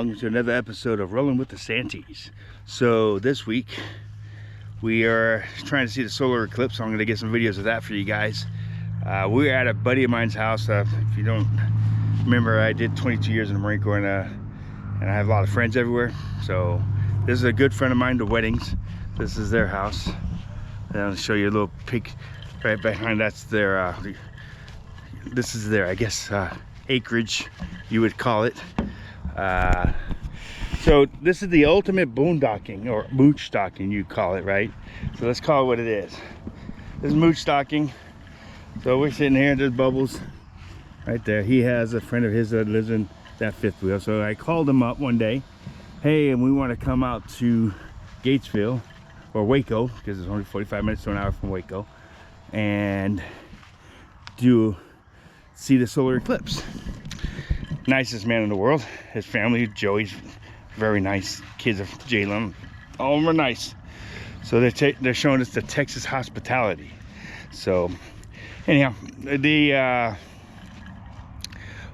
Welcome to another episode of Rolling with the Santies. So this week we are trying to see the solar eclipse. So I'm going to get some videos of that for you guys. We're at a buddy of mine's house. If you don't remember, I did 22 years in the Marine Corps, and I have a lot of friends everywhere. So this is a good friend of mine, the Weddings. This is their house. And I'll show you a little peek right behind. That's their this is their, I guess, acreage, you would call it. So this is the ultimate boondocking, or mooch docking, you call it, right? So let's call it what it is. This is mooch docking. So we're sitting here, there's Bubbles right there. He has a friend of his that lives in that fifth wheel. So I called him up one day, hey, and we want to come out to Gatesville or Waco, because it's only 45 minutes to an hour from Waco, and see the solar eclipse. Nicest man in the world. His family, Joey's very nice. Kids of Jalen, all of them are nice. So they're showing us the Texas hospitality. So anyhow,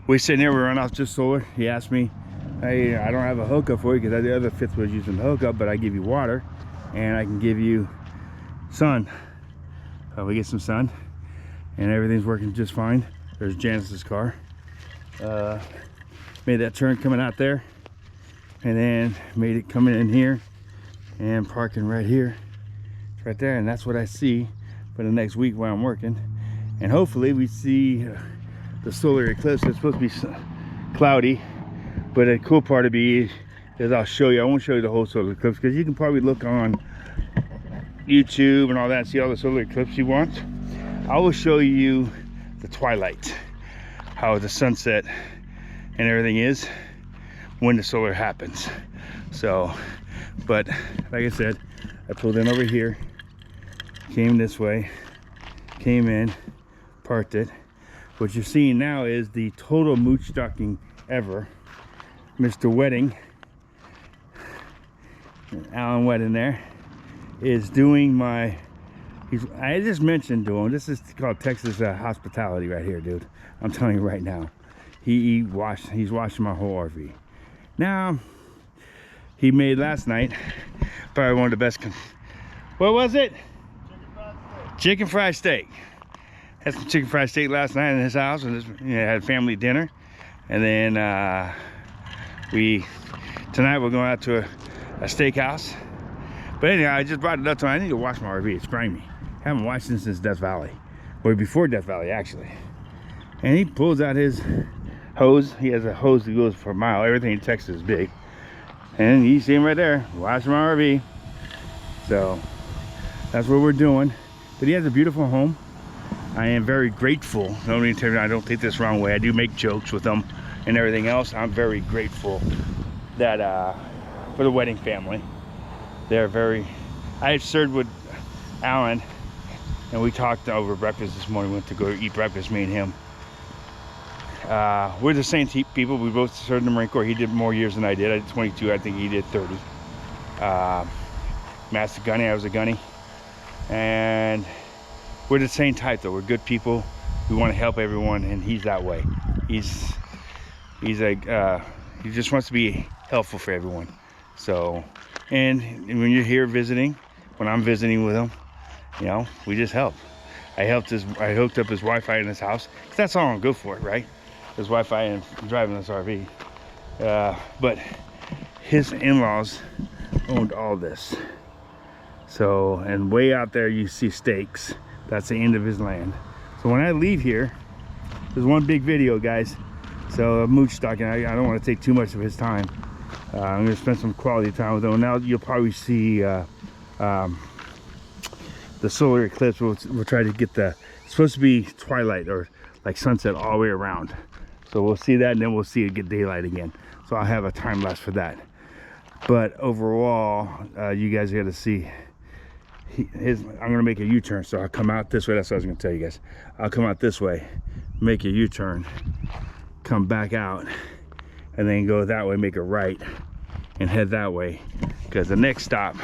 we're sitting there, we run off just solar. He asked me, hey, I don't have a hookup for you because the other fifth was using the hookup, but I give you water and I can give you sun. So we get some sun and everything's working just fine. There's Janice's car. Made that turn coming out there, and then made it coming in here and parking right here, right there. And that's what I see for the next week while I'm working. And hopefully we see the solar eclipse. It's supposed to be cloudy, but the cool part of it is I'll show you. I won't show you the whole solar eclipse because you can probably look on YouTube and all that and see all the solar eclipse you want. I will show you the twilight, how the sunset and everything is when the solar happens. So, but like I said, I pulled in over here, came this way, came in, parked it. What you're seeing now is the total mooch docking ever. Mr. Wedding, Alan Wedding there, is doing my, I just mentioned to him, this is called Texas hospitality right here, dude. I'm telling you right now. He's washing my whole RV. Now, he made last night probably one of the best, what was it? Chicken fried steak. Had some chicken fried steak last night in his house, and had family dinner. And then tonight we're going out to a steakhouse. But anyhow, I just brought it up to him. I need to wash my RV, it's grimy. I haven't washed it since Death Valley, or before Death Valley actually. And he pulls out his hose. He has a hose that goes for a mile. Everything in Texas is big. And you see him right there, washing my RV. So that's what we're doing. But he has a beautiful home. I am very grateful. I don't take this the wrong way. I do make jokes with them and everything else. I'm very grateful that for the Wedding family. They're very, I served with Alan and we talked over breakfast this morning. We went to go eat breakfast, me and him. We're the same people. We both served in the Marine Corps. He did more years than I did. I did 22. I think he did 30. Master Gunny. I was a gunny. And we're the same type, though. We're good people. We want to help everyone, and he's that way. He just wants to be helpful for everyone. So, and when you're here visiting, when I'm visiting with him, you know, we just help. I hooked up his Wi-Fi in his house. That's all I'm good for, right? His Wi-Fi and driving this RV. But his in-laws owned all this. So, and way out there you see stakes. That's the end of his land. So when I leave here, there's one big video, guys. So mooch docking, I don't want to take too much of his time. I'm going to spend some quality time with him. Now you'll probably see the solar eclipse. We'll try to get it's supposed to be twilight or like sunset all the way around. So we'll see that, and then we'll see it get daylight again. So I'll have a time lapse for that. But overall, you guys got to see I'm gonna make a U-turn. So I'll come out this way. That's what I was gonna tell you guys. I'll come out this way, make a U-turn, come back out, and then go that way, make a right, and head that way, because the next stop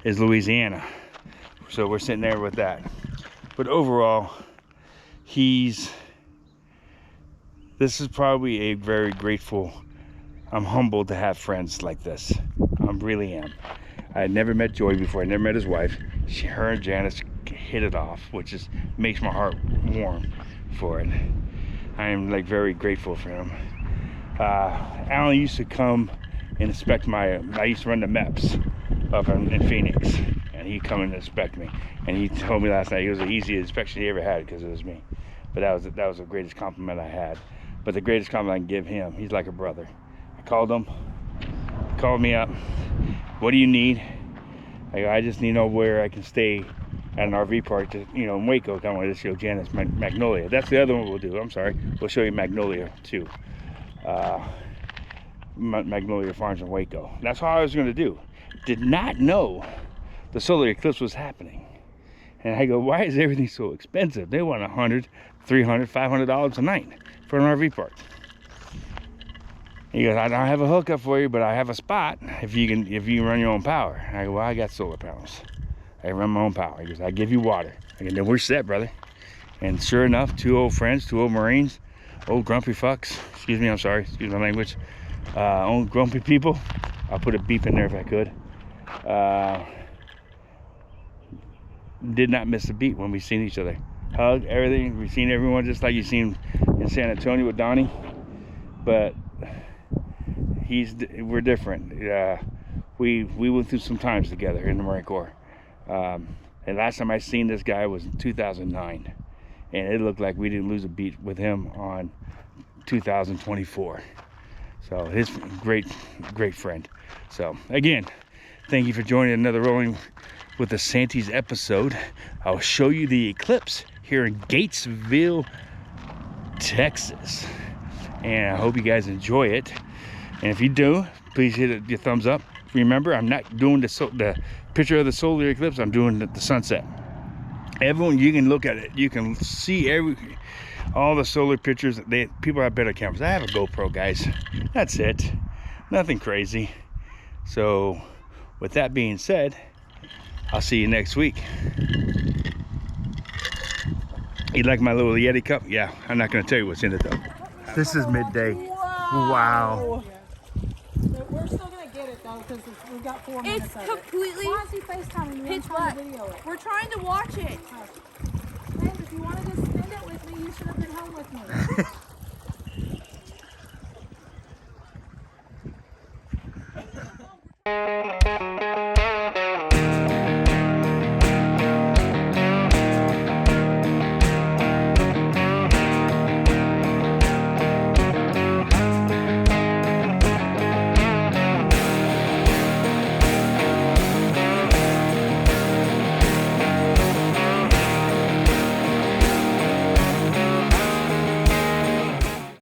is Louisiana. So we're sitting there with that. But overall, this is probably a very grateful I'm humbled to have friends like this. I really am. I had never met Joy before. I never met his wife. Her and Janice hit it off, which is makes my heart warm for it. I am like very grateful for him. Alan used to come and inspect I used to run the MEPS up in Phoenix, and he'd come and inspect me. And he told me last night it was the easiest inspection he ever had because it was me. But that was the greatest compliment I had. But the greatest compliment I can give him, he's like a brother. I called him, he called me up. What do you need? I just need to know where I can stay at an RV park, in Waco. I want to show Janice Magnolia. That's the other one we'll do. I'm sorry. We'll show you Magnolia too. Magnolia Farms in Waco. That's all I was going to do. Did not know the solar eclipse was happening. And I go, why is everything so expensive? They want $100, $300, $500 a night for an RV park. He goes, I don't have a hookup for you, but I have a spot if you can run your own power. I go, well, I got solar panels. I run my own power. He goes, I give you water. I go, then we're set, brother. And sure enough, 2 old friends, 2 old Marines, old grumpy fucks. Excuse me, I'm sorry. Excuse my language. Old grumpy people. I'll put a beep in there if I could. Did not miss a beat when we seen each other. Hug, everything. We've seen everyone just like you seen in San Antonio with Donnie. But we're different. We went through some times together in the Marine Corps. And last time I seen this guy was in 2009. And it looked like we didn't lose a beat with him on 2024. So his great friend. So again, thank you for joining another Rolling with the Santies episode. I'll show you the eclipse here in Gatesville, Texas. And I hope you guys enjoy it. And if you do, please hit your thumbs up. Remember, I'm not doing the picture of the solar eclipse. I'm doing the sunset. Everyone, you can look at it. You can see all the solar pictures. People have better cameras. I have a GoPro, guys. That's it. Nothing crazy. So, with that being said, I'll see you next week. You like my little Yeti cup? Yeah, I'm not going to tell you what's in it though. This is midday. Wow. We're still going to get it though because we've got 4 minutes. It's completely pitch black. We're trying to watch it. Hey, if you wanted to spend it with me, you should have been home with me.